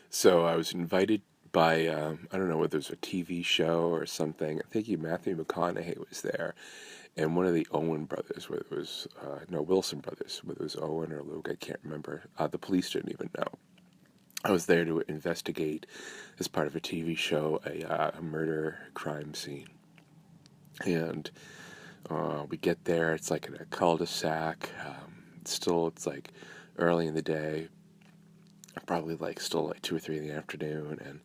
So I was invited by, I don't know whether it was a TV show or something. I think Matthew McConaughey was there, and one of the Owen brothers, whether it was, no, Wilson brothers, whether it was Owen or Luke, I can't remember. The police didn't even know. I was there to investigate, as part of a TV show, a murder crime scene. And we get there, it's like in a cul-de-sac. It's like early in the day, probably like still like 2 or 3 in the afternoon, and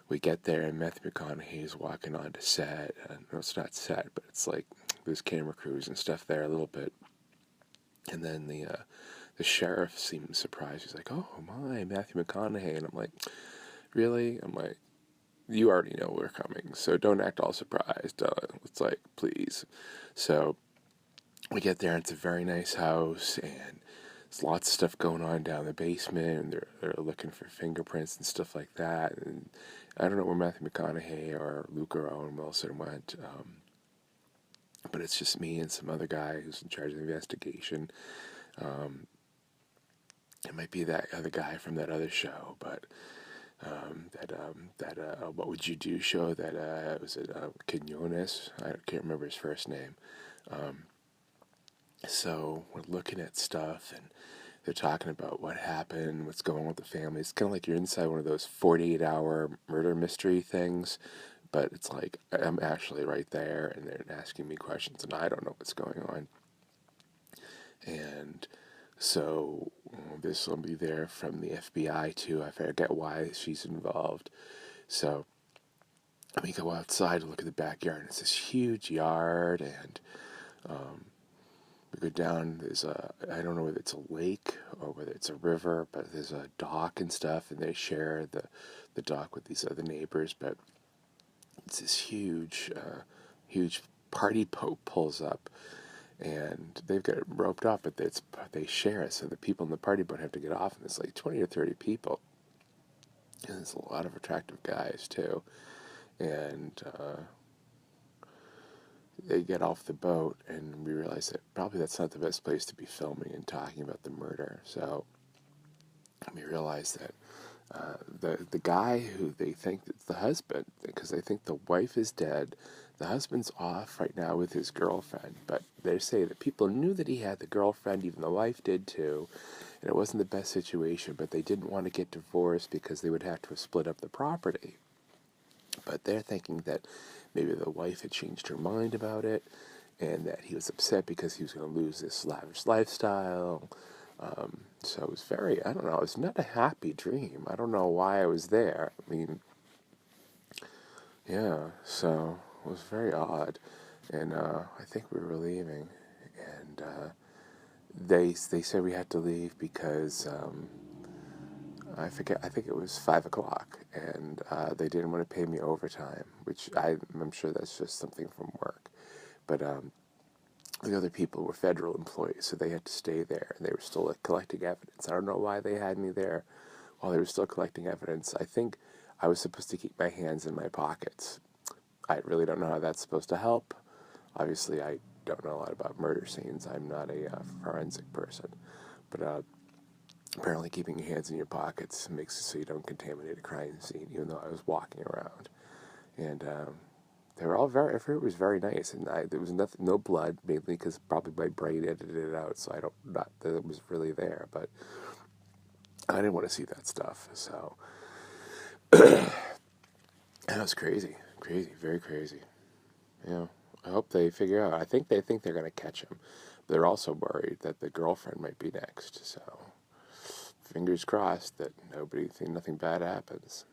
we get there, and Matthew McConaughey's walking onto set. And no, it's not set, but it's like there's camera crews and stuff there a little bit. And then the sheriff seems surprised. He's like, "Oh my, Matthew McConaughey," and I'm like, "Really?" I'm like, "You already know we're coming, so don't act all surprised." It's like, please. So we get there, and it's a very nice house, and there's lots of stuff going on down in the basement, and they're looking for fingerprints and stuff like that. And I don't know where Matthew McConaughey or Luke or Owen Wilson went, but it's just me and some other guy who's in charge of the investigation. Um, it might be that other guy from that other show, but that What Would You Do show, that was it Quinones? I can't remember his first name. Um, so we're looking at stuff, and they're talking about what happened, what's going on with the family. It's kind of like you're inside one of those 48-hour murder mystery things, but it's like I'm actually right there, and they're asking me questions, and I don't know what's going on. And so there's somebody there from the FBI too. I forget why she's involved. So we go outside to look at the backyard, and it's this huge yard, and um, we go down. I don't know whether it's a lake or whether it's a river, but there's a dock and stuff, and they share the dock with these other neighbors. But it's this huge party boat pulls up, and they've got it roped off, but they share it, so the people in the party boat have to get off, and it's like 20 or 30 people, and there's a lot of attractive guys too, and they get off the boat, and we realize that probably that's not the best place to be filming and talking about the murder. So we realize that the guy who they think is the husband, because they think the wife is dead, the husband's off right now with his girlfriend, but they say that people knew that he had the girlfriend, even the wife did too, and it wasn't the best situation, but they didn't want to get divorced because they would have to split up the property. But they're thinking that maybe the wife had changed her mind about it, and that he was upset because he was going to lose this lavish lifestyle. So it was I don't know, it was not a happy dream. I don't know why I was there. I mean, yeah, so it was very odd. And I think we were leaving, and they said we had to leave because I forget. I think it was 5 o'clock, and they didn't want to pay me overtime, which I'm sure that's just something from work. But the other people were federal employees, so they had to stay there, and they were still collecting evidence. I don't know why they had me there while they were still collecting evidence. I think I was supposed to keep my hands in my pockets. I really don't know how that's supposed to help. Obviously, I don't know a lot about murder scenes. I'm not a forensic person, but apparently keeping your hands in your pockets makes it so you don't contaminate a crime scene, even though I was walking around. And they were all it was very nice, and there was nothing, no blood, mainly because probably my brain edited it out, so I don't, not that it was really there, but I didn't want to see that stuff, so, that was crazy, very crazy. I hope they figure out, I think they think they're going to catch him. They're also worried that the girlfriend might be next, so fingers crossed that nothing bad happens.